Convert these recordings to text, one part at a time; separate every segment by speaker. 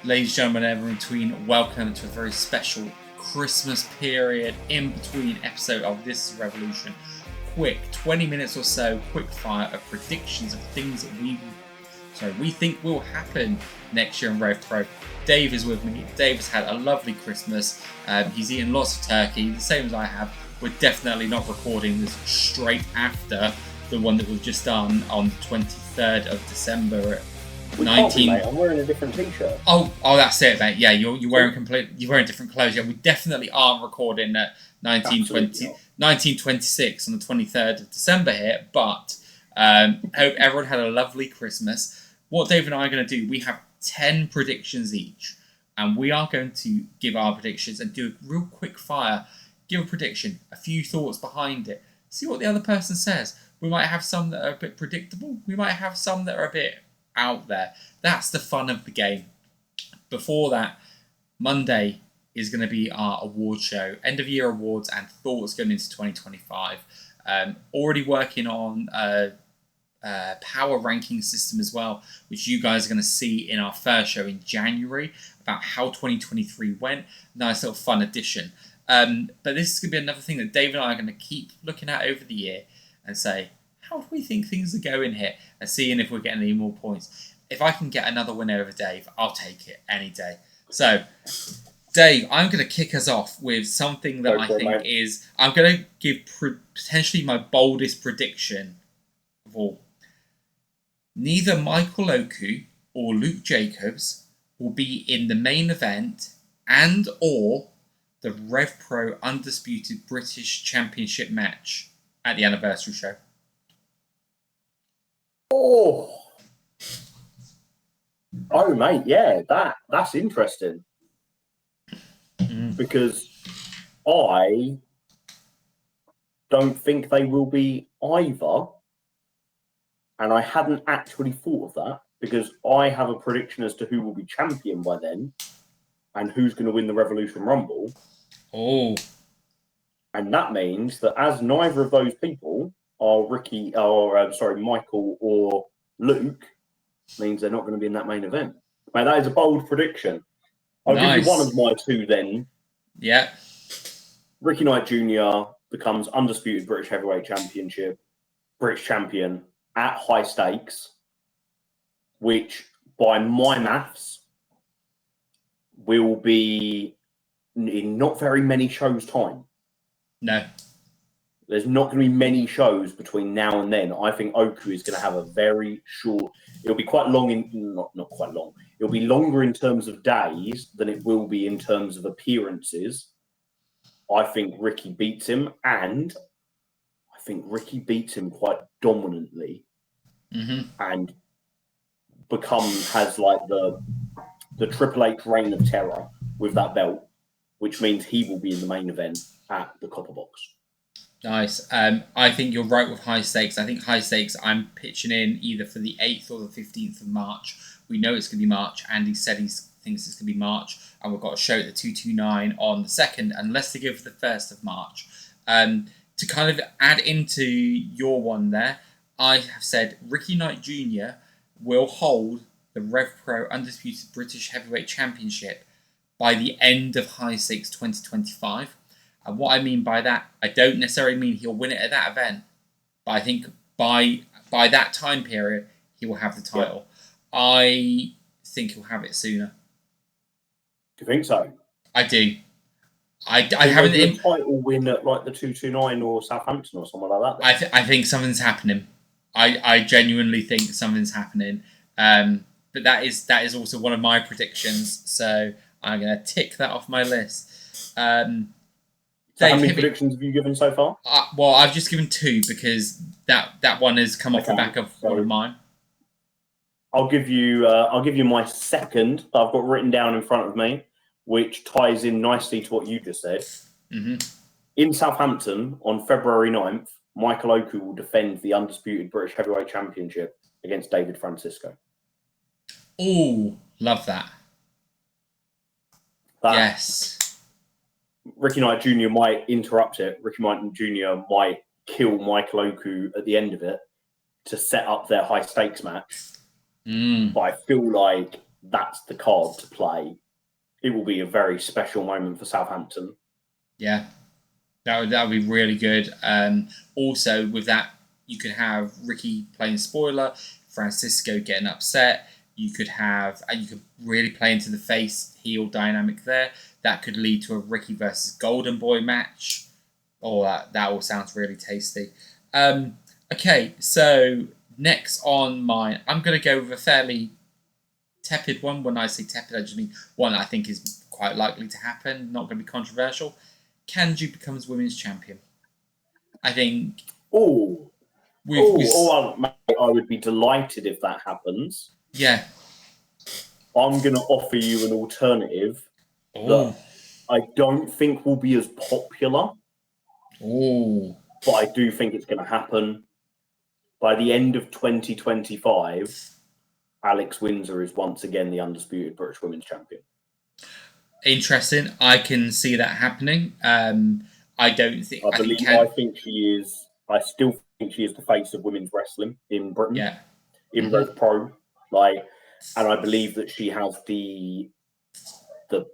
Speaker 1: Ladies and gentlemen, everyone in between, welcome to a very special Christmas period in between episode of This is Revolution. Quick 20 minutes or so, quick fire of predictions of things that we think will happen next year in RevPro. Dave is with me. Dave has had a lovely Christmas. He's eaten lots of turkey, the same as I have. We're definitely not recording this straight after the one that we've just done on the 23rd of December.
Speaker 2: Mate. I'm wearing a different t-shirt.
Speaker 1: Oh, that's it, mate. Yeah, you're wearing different clothes. Yeah, we definitely aren't recording at 1926 on the 23rd of December here. But hope everyone had a lovely Christmas. What Dave and I are going to do, we have 10 predictions each, and we are going to give our predictions and do a real quick fire. Give a prediction, a few thoughts behind it. See what the other person says. We might have some that are a bit predictable. We might have some that are a bit out there. That's the fun of the game. Before that, Monday is going to be our award show, end of year awards and thoughts going into 2025. Already working on a power ranking system as well, which you guys are going to see in our first show in January about how 2023 went. Nice little fun addition. But this is going to be another thing that Dave and I are going to keep looking at over the year and say, how do we think things are going here? And seeing if we're getting any more points. If I can get another win over Dave, I'll take it any day. So, Dave, I'm going to kick us off with something that I'm going to give potentially my boldest prediction of all. Neither Michael Oku or Luke Jacobs will be in the main event and or the RevPro Undisputed British Championship match at the anniversary show.
Speaker 2: Oh, mate, yeah, that's interesting. Because I don't think they will be either. And I hadn't actually thought of that because I have a prediction as to who will be champion by then and who's going to win the Revolution Rumble.
Speaker 1: Oh.
Speaker 2: And that means that as neither of those people are Michael or Luke, means they're not going to be in that main event. Mate, that is a bold prediction. I'll give you one of my two then.
Speaker 1: Yeah.
Speaker 2: Ricky Knight Jr. becomes undisputed British Heavyweight British champion at high stakes, which by my maths will be in not very many shows' time.
Speaker 1: No.
Speaker 2: There's not going to be many shows between now and then. I think Oku is going to have a very short... It'll be quite long not quite long. It'll be longer in terms of days than it will be in terms of appearances. I think Ricky beats him, and I think Ricky beats him quite dominantly, and has like the Triple H reign of terror with that belt, which means he will be in the main event at the Copper Box.
Speaker 1: Nice. I think you're right with high stakes. I think high stakes I'm pitching in either for the 8th or the 15th of March. We know it's going to be March. Andy said he thinks it's going to be March. And we've got a show at the 229 on the 2nd, unless they go for the 1st of March. To kind of add into your one there, I have said Ricky Knight Jr. will hold the RevPro Undisputed British Heavyweight Championship by the end of High Stakes 2025. And what I mean by that, I don't necessarily mean he'll win it at that event, but I think by that time period, he will have the title. Yeah. I think he'll have it sooner.
Speaker 2: Do you think so?
Speaker 1: I do. I haven't...
Speaker 2: a title win at like the 229 or Southampton or something like that?
Speaker 1: I think something's happening. I genuinely think something's happening. But that is also one of my predictions, so I'm going to tick that off my list.
Speaker 2: So how many predictions have you given so far?
Speaker 1: Well, I've just given 2 because that one has come off the back of one of mine.
Speaker 2: I'll give you my second that I've got written down in front of me, which ties in nicely to what you just said. In Southampton on February 9th, Michael Oku will defend the undisputed British Heavyweight Championship against David Francisco.
Speaker 1: Oh, love that. Yes.
Speaker 2: Ricky Knight Jr. might interrupt it. Ricky Knight Jr. might kill Michael Oku at the end of it to set up their high stakes match. But I feel like that's the card to play, it will be a very special moment for Southampton.
Speaker 1: Yeah, that would be really good. Also, with that, you could have Ricky playing spoiler, Francisco getting upset. You could really play into the face heel dynamic there. That could lead to a Ricky versus Golden Boy match. Oh, that all sounds really tasty. Okay, so next on mine, I'm going to go with a fairly tepid one. When I say tepid, I just mean one I think is quite likely to happen, not going to be controversial. Kanji becomes women's champion. I think.
Speaker 2: Mate, I would be delighted if that happens.
Speaker 1: Yeah.
Speaker 2: I'm going to offer you an alternative that I don't think will be as popular. But I do think it's going to happen. By the end of 2025, Alex Windsor is once again the undisputed British Women's Champion.
Speaker 1: Interesting. I can see that happening. I don't think.
Speaker 2: I think she is. I still think she is the face of women's wrestling in Britain.
Speaker 1: Yeah.
Speaker 2: In RevPro, and I believe that she has the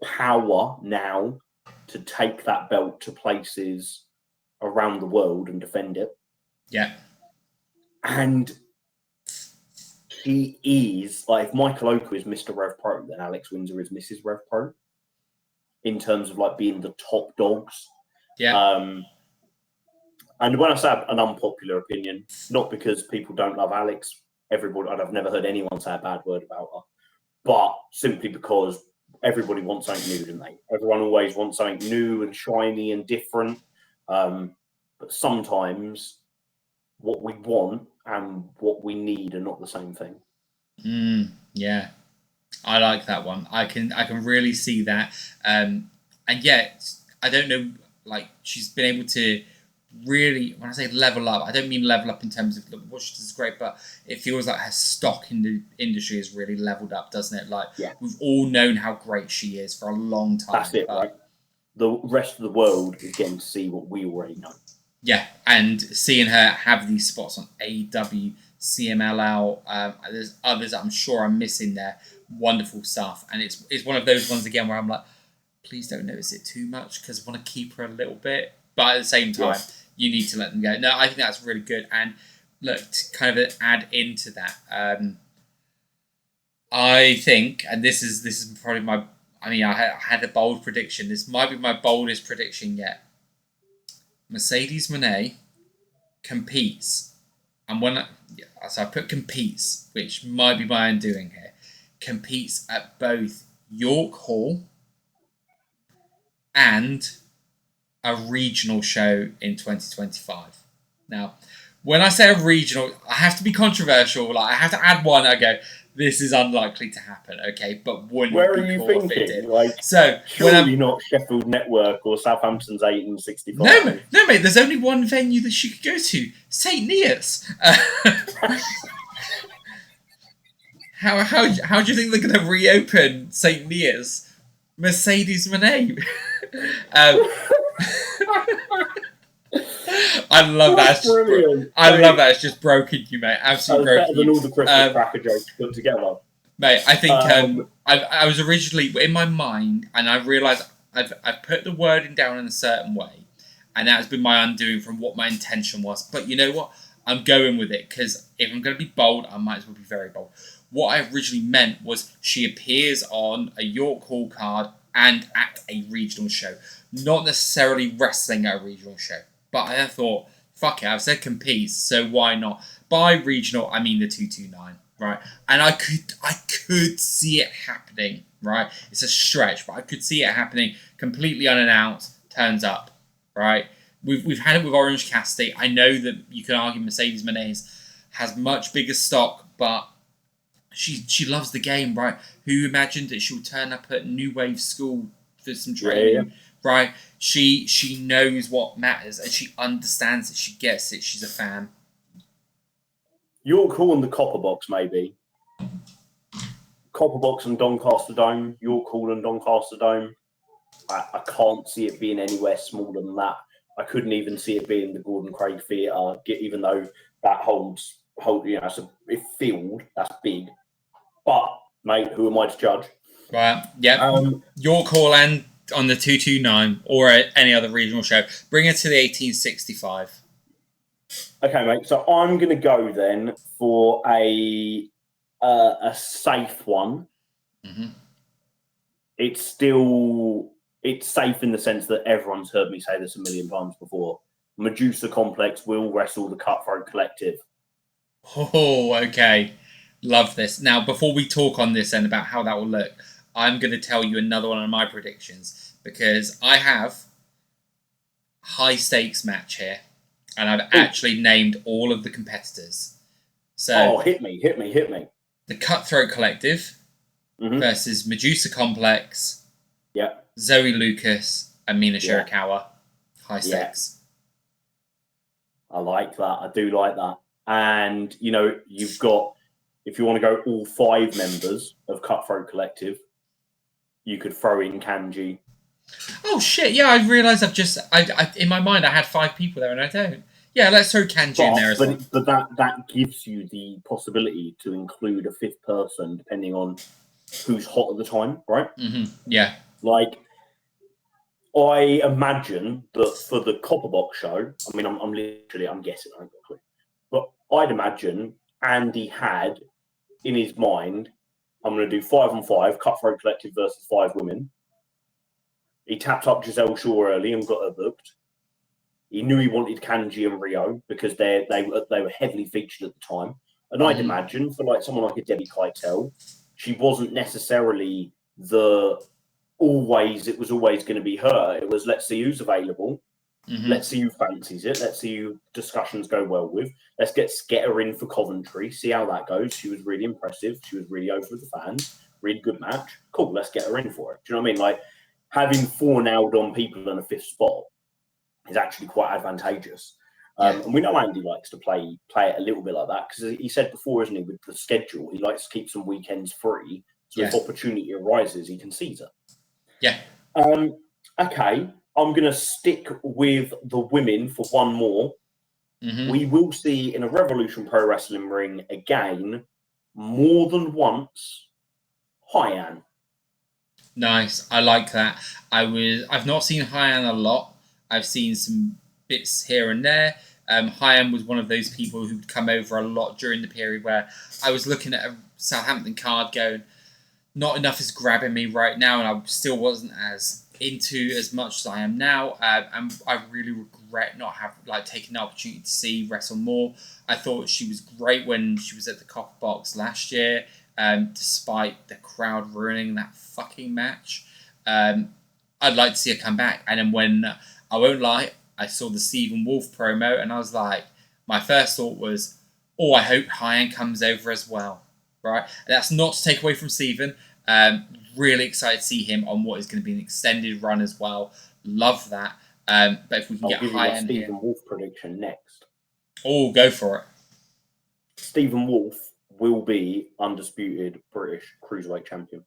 Speaker 2: power now to take that belt to places around the world and defend it.
Speaker 1: Yeah.
Speaker 2: And she is, if Michael Oku is Mr. RevPro, then Alex Windsor is Mrs. RevPro in terms of being the top dogs.
Speaker 1: Yeah.
Speaker 2: And when I say an unpopular opinion, not because people don't love Alex, I've never heard anyone say a bad word about her, but simply because everybody wants something new, don't they? Everyone always wants something new and shiny and different. But sometimes what we want and what we need are not the same thing.
Speaker 1: Yeah, I like that one. I can really see that. And yet, I don't know. She's been able to really, when I say level up, I don't mean level up in terms of what she does is great, but it feels like her stock in the industry has really leveled up, doesn't it? We've all known how great she is for a long time.
Speaker 2: That's it, right? The rest of the world is getting to see what we already know.
Speaker 1: Yeah, and seeing her have these spots on AEW, CMLL, there's others I'm sure I'm missing there. Wonderful stuff. And it's one of those ones again where I'm like, please don't notice it too much because I want to keep her a little bit. But at the same time, you need to let them go. No, I think that's really good. And look, to kind of add into that, I think, and this is probably I had a bold prediction. This might be my boldest prediction yet. Mercedes Mone competes, and so I put competes, which might be my undoing here, competes at both York Hall and a regional show in 2025. Now, when I say a regional, I have to be controversial. I have to add one. I go, this is unlikely to happen, okay? But wouldn't
Speaker 2: Where
Speaker 1: it
Speaker 2: are
Speaker 1: be
Speaker 2: you
Speaker 1: cool
Speaker 2: thinking?
Speaker 1: if it did? So
Speaker 2: surely not Sheffield Network or Southampton's 1865.
Speaker 1: No, mate. There's only one venue that she could go to, St. Neots. How do you think they're going to reopen St. Neots? Mercedes Mone. I love that.
Speaker 2: Brilliant.
Speaker 1: I love that. It's just broken you, mate. Absolutely broken.
Speaker 2: Better than all the Christmas cracker jokes put together.
Speaker 1: Mate, I think I was originally in my mind, and I realised I've put the wording down in a certain way, and that has been my undoing from what my intention was. But you know what? I'm going with it because if I'm going to be bold, I might as well be very bold. What I originally meant was she appears on a York Hall card and at a regional show, not necessarily wrestling at a regional show. But I thought, fuck it, I've said competes, so why not? By regional, I mean the 229, right? And I could see it happening, right? It's a stretch, but I could see it happening completely unannounced, turns up, right? We've had it with Orange Cassidy. I know that you can argue Mercedes Mone has much bigger stock, but she loves the game, right? Who imagined that she'll turn up at New Wave School for some training, right? She knows what matters and she understands it. She gets it. She's a fan.
Speaker 2: York Hall and the Copper Box, maybe. Copper Box and Doncaster Dome. York Hall and Doncaster Dome. I can't see it being anywhere smaller than that. I couldn't even see it being the Gordon Craig Theatre, even though that holds it's a field, that's big. But Mate, who am I to judge?
Speaker 1: Right. Yep. Your call and on the 229 or any other regional show. Bring it to the 1865.
Speaker 2: Okay, mate. So I'm going to go then for a safe one.
Speaker 1: Mm-hmm.
Speaker 2: It's safe in the sense that everyone's heard me say this a million times before. Medusa Complex will wrestle the Cutthroat Collective.
Speaker 1: Oh, okay. Love this. Now, before we talk on this and about how that will look, I'm going to tell you another one of my predictions because I have high stakes match here and I've actually named all of the competitors. So,
Speaker 2: hit me.
Speaker 1: The Cutthroat Collective versus Medusa Complex, Zoe Lucas, and Mina Shirakawa. High stakes.
Speaker 2: I like that. I do like that. And, you've got, if you want to go all 5 members of Cutthroat Collective, you could throw in Kanji.
Speaker 1: Oh, shit. Yeah, I realised I in my mind, I had 5 people there and I don't. Yeah, let's throw Kanji in there as well.
Speaker 2: But that gives you the possibility to include a 5th person, depending on who's hot at the time, right?
Speaker 1: Mm-hmm. Yeah.
Speaker 2: Like, I imagine that for the Copper Box show, I mean, I'm guessing, I haven't got a clue, but I'd imagine Andy had in his mind, I'm going to do 5-on-5, Cutthroat Collective versus 5 women. He tapped up Giselle Shaw early and got her booked. He knew he wanted Kanji and Rio because they were heavily featured at the time. And I'd imagine for like someone like a Debbie Keitel, she wasn't necessarily it was always going to be her. It was, let's see who's available. Mm-hmm. Let's see who fancies it. Let's see who discussions go well with. Let's get her in for Coventry, see how that goes. She was really impressive. She was really over with the fans. Really good match. Cool, let's get her in for it. Do you know what I mean? Like, having 4 nailed on people in a 5th spot is actually quite advantageous. And we know Andy likes to play it a little bit like that because he said before, isn't he, with the schedule, he likes to keep some weekends free. So if opportunity arises, he can seize it.
Speaker 1: Yeah.
Speaker 2: Okay, I'm going to stick with the women for one more. Mm-hmm. We will see in a Revolution Pro Wrestling ring again, more than once, Hyan.
Speaker 1: Nice. I like that. I've not seen Hyan a lot. I've seen some bits here and there. Hyan was one of those people who'd come over a lot during the period where I was looking at a Southampton card going, not enough is grabbing me right now, and I still wasn't as into as much as I am now. And I really regret not taking the opportunity to see Wrestle more. I thought she was great when she was at the Copper Box last year, despite the crowd ruining that fucking match. I'd like to see her come back. And then when, I won't lie, I saw the Stephen Wolf promo, and I was like, my first thought was, oh, I hope Hyan comes over as well. Right? And that's not to take away from Stephen. Really excited to see him on what is going to be an extended run as well. Love that. But if we can get Hyan here.
Speaker 2: Stephen Wolf prediction next.
Speaker 1: Oh, go for it.
Speaker 2: Stephen Wolf will be undisputed British Cruiserweight champion.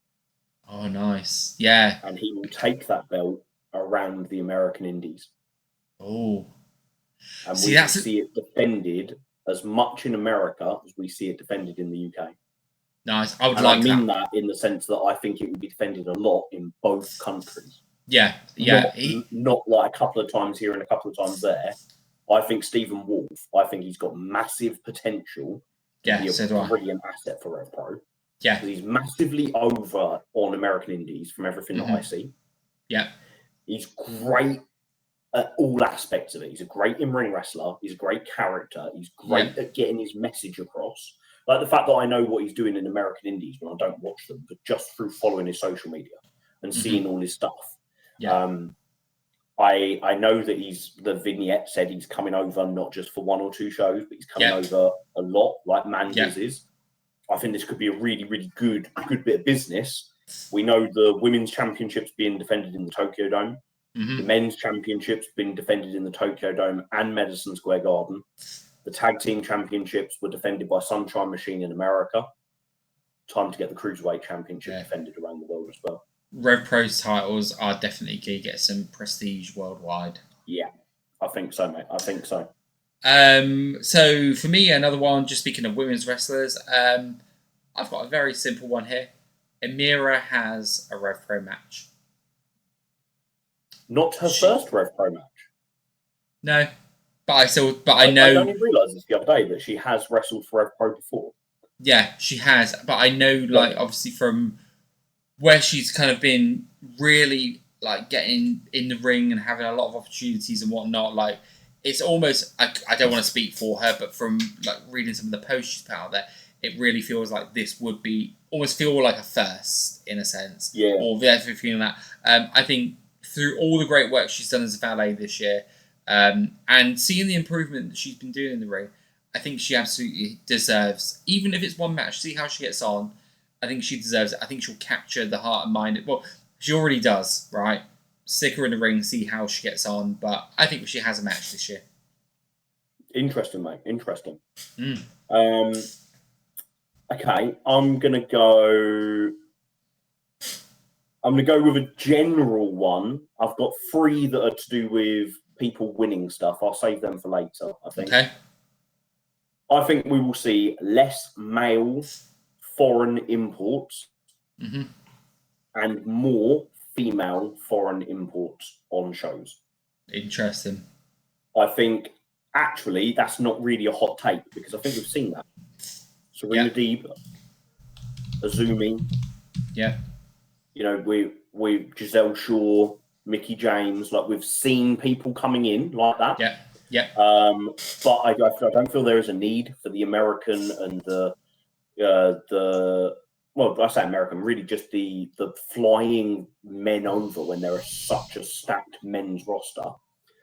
Speaker 1: Oh, nice. Yeah.
Speaker 2: And he will take that belt around the American Indies.
Speaker 1: Oh.
Speaker 2: And we will see it defended as much in America as we see it defended in the UK.
Speaker 1: Nice. I mean
Speaker 2: that in the sense that I think it would be defended a lot in both countries.
Speaker 1: Yeah.
Speaker 2: Not like a couple of times here and a couple of times there. I think Stephen Wolf, he's got massive potential to be a brilliant asset for RevPro.
Speaker 1: Yeah.
Speaker 2: He's massively over on American Indies from everything that I see.
Speaker 1: Yeah.
Speaker 2: He's great at all aspects of it. He's a great in-ring wrestler. He's a great character. He's great at getting his message across. Like the fact that I know what he's doing in American Indies when I don't watch them, but just through following his social media and seeing all his stuff.
Speaker 1: Yeah.
Speaker 2: I know that the vignette said he's coming over not just for 1 or 2 shows, but he's coming over a lot, like Manders is. I think this could be a really, really good bit of business. We know the women's championships being defended in the Tokyo Dome. Mm-hmm. The men's championships being defended in the Tokyo Dome and Madison Square Garden. The tag team championships were defended by Sunshine Machine in America. Time to get the Cruiserweight Championship defended around the world as well.
Speaker 1: RevPro's titles are definitely going to get some prestige worldwide.
Speaker 2: Yeah, I think so, mate. I think so.
Speaker 1: So for me, another one, just speaking of women's wrestlers, I've got a very simple one here. Amira has a RevPro match.
Speaker 2: Not her first RevPro match.
Speaker 1: No, but I know.
Speaker 2: I only realised this the other day that she has wrestled for RevPro before.
Speaker 1: Yeah, she has, but I know, like, obviously from where she's kind of been really like getting in the ring and having a lot of opportunities and whatnot. Like, it's almost I don't want to speak for her, but from like reading some of the posts she's put out there, it really feels like this would be almost feel like a first in a sense.
Speaker 2: Yeah.
Speaker 1: Or feeling that. I think through all the great work she's done as a valet this year, and seeing the improvement that she's been doing in the ring, I think she absolutely deserves, even if it's one match, see how she gets on. I think she deserves it. I think she'll capture the heart and mind. Well, she already does, right? Stick her in the ring, see how she gets on. But I think she has a match this year.
Speaker 2: Interesting, mate. Interesting.
Speaker 1: Mm.
Speaker 2: Okay, I'm gonna go with a general one. I've got 3 that are to do with people winning stuff. I'll save them for later, I think.
Speaker 1: Okay.
Speaker 2: I think we will see less male foreign imports and more female foreign imports on shows.
Speaker 1: Interesting.
Speaker 2: I think actually that's not really a hot take because I think we've seen that. Serena Deeb, Azumi.
Speaker 1: Yeah.
Speaker 2: You know, with Giselle Shaw, Mickey James, like we've seen people coming in like that.
Speaker 1: Yeah. Yeah.
Speaker 2: But I don't feel there is a need for the American and the well, I say American, really just the flying men over when there is such a stacked men's roster.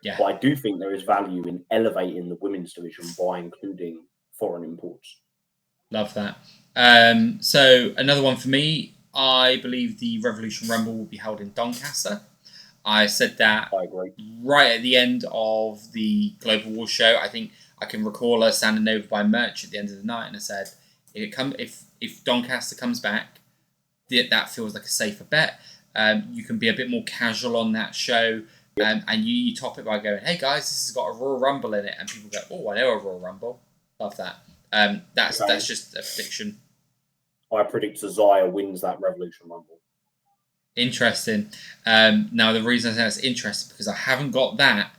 Speaker 1: Yeah.
Speaker 2: But I do think there is value in elevating the women's division by including foreign imports.
Speaker 1: Love that. So another one for me, I believe the Revolution Rumble will be held in Doncaster. I said that
Speaker 2: I agree.
Speaker 1: Right at the end of the Global War show. I think I can recall her standing over by merch at the end of the night, and I said, if Doncaster comes back, that feels like a safer bet. You can be a bit more casual on that show, and you top it by going, "Hey guys, this has got a Royal Rumble in it," and people go, "Oh, I know a Royal Rumble." Love that. That's just a prediction.
Speaker 2: I predict Zaya wins that Revolution Rumble.
Speaker 1: Interesting. Now, the reason I say it's interesting because I haven't got that,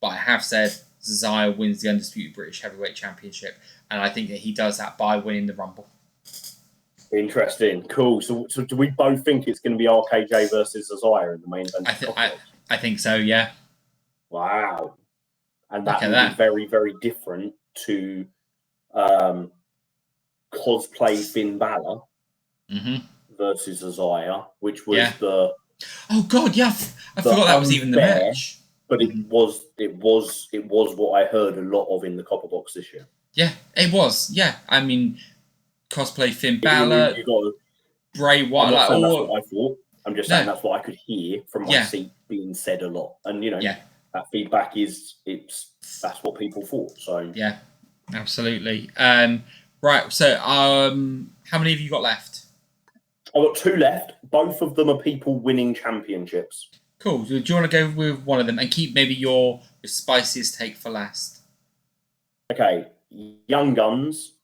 Speaker 1: but I have said Zaya wins the Undisputed British Heavyweight Championship, and I think that he does that by winning the Rumble.
Speaker 2: Interesting. Cool. So do we both think it's going to be RKJ versus Zaya in the main event?
Speaker 1: I think so, yeah.
Speaker 2: Wow. And that will be very, very different to cosplay Finn Balor versus Zaya, which was the...
Speaker 1: Oh God, yeah, I forgot that was even the match.
Speaker 2: But it was what I heard a lot of in the Copper Box this year.
Speaker 1: Yeah, it was. Yeah, I mean, cosplay Finn Balor, Bray Wyatt.
Speaker 2: I'm not saying that's what I thought. I'm just saying that's what I could hear from my seat being said a lot, and that feedback that's what people thought. So
Speaker 1: yeah, absolutely. Right. So how many have you got left?
Speaker 2: I've got 2 left. Both of them are people winning championships.
Speaker 1: Cool. Do you want to go with one of them and keep maybe your spiciest take for last?
Speaker 2: Okay. Young Guns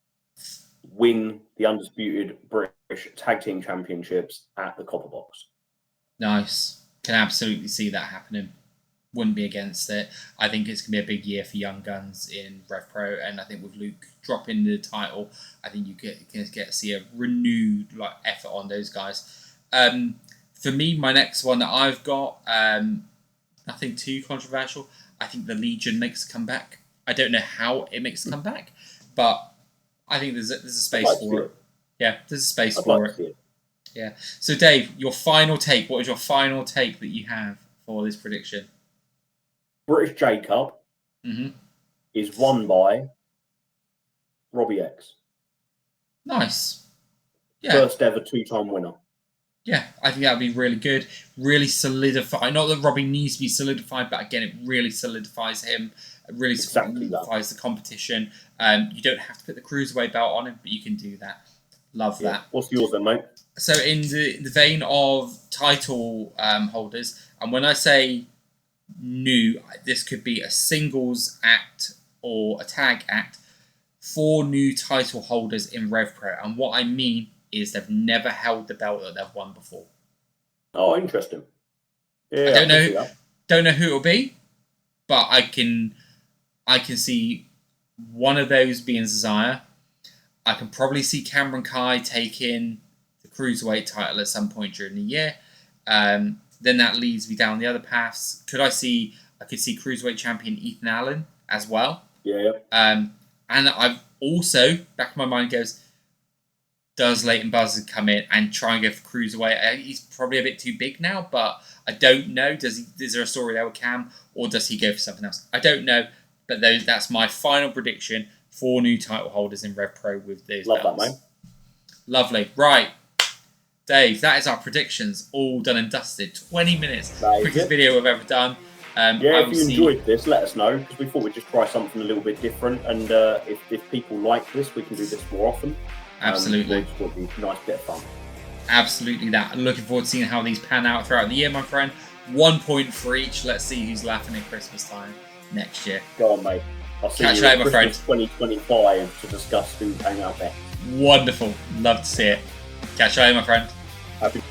Speaker 2: win the Undisputed British Tag Team Championships at the Copper Box.
Speaker 1: Nice. Can absolutely see that happening. Wouldn't be against it. I think it's going to be a big year for Young Guns in RevPro, and I think with Luke dropping the title, I think you can get to see a renewed effort on those guys. For me, my next one that I've got, nothing too controversial. I think the Legion makes a comeback. I don't know how it makes a comeback, but I think there's a space for it. Yeah, there's a space for it. Yeah. So, Dave, your final take. What is your final take that you have for this prediction?
Speaker 2: British J Cup is won by Robbie X.
Speaker 1: Nice. Yeah.
Speaker 2: First ever 2-time winner.
Speaker 1: Yeah, I think that would be really good. Really solidify. Not that Robbie needs to be solidified, but again, it really solidifies him. It really solidifies the competition. You don't have to put the cruiserweight belt on him, but you can do that. Love that.
Speaker 2: What's yours then, mate?
Speaker 1: So in the vein of title holders, and when I say new, this could be a singles act or a tag act, 4 new title holders in RevPro. And what I mean is they've never held the belt that they've won before.
Speaker 2: Oh, interesting. Yeah,
Speaker 1: don't know who it'll be, but I can see one of those being Zaya. I can probably see Cameron Kai taking the Cruiserweight title at some point during the year. Then that leads me down the other paths. I could see Cruiserweight champion Ethan Allen as well.
Speaker 2: Yeah.
Speaker 1: And I've also, back of my mind goes, does Leighton Buzzard come in and try and go for Cruiserweight? He's probably a bit too big now, but I don't know. Is there a story there with Cam, or does he go for something else? I don't know, but that's my final prediction. 4 new title holders in RevPro with those belts.
Speaker 2: Love that, mate.
Speaker 1: Lovely. Right, Dave, that is our predictions all done and dusted. 20 minutes. Quickest video we've ever done.
Speaker 2: If you enjoyed this, let us know, because we thought we'd just try something a little bit different, and if people like this, we can do this more often.
Speaker 1: Absolutely.
Speaker 2: It would be a nice bit of fun.
Speaker 1: Absolutely that. I'm looking forward to seeing how these pan out throughout the year, my friend. 1 point for each. Let's see who's laughing at Christmas time next year.
Speaker 2: Go on, mate. I'll see
Speaker 1: Catch
Speaker 2: you
Speaker 1: later,
Speaker 2: at
Speaker 1: my friend.
Speaker 2: Christmas 2025 to discuss who hang out there.
Speaker 1: Wonderful. Love to see it. Catch you later, my friend.
Speaker 2: Happy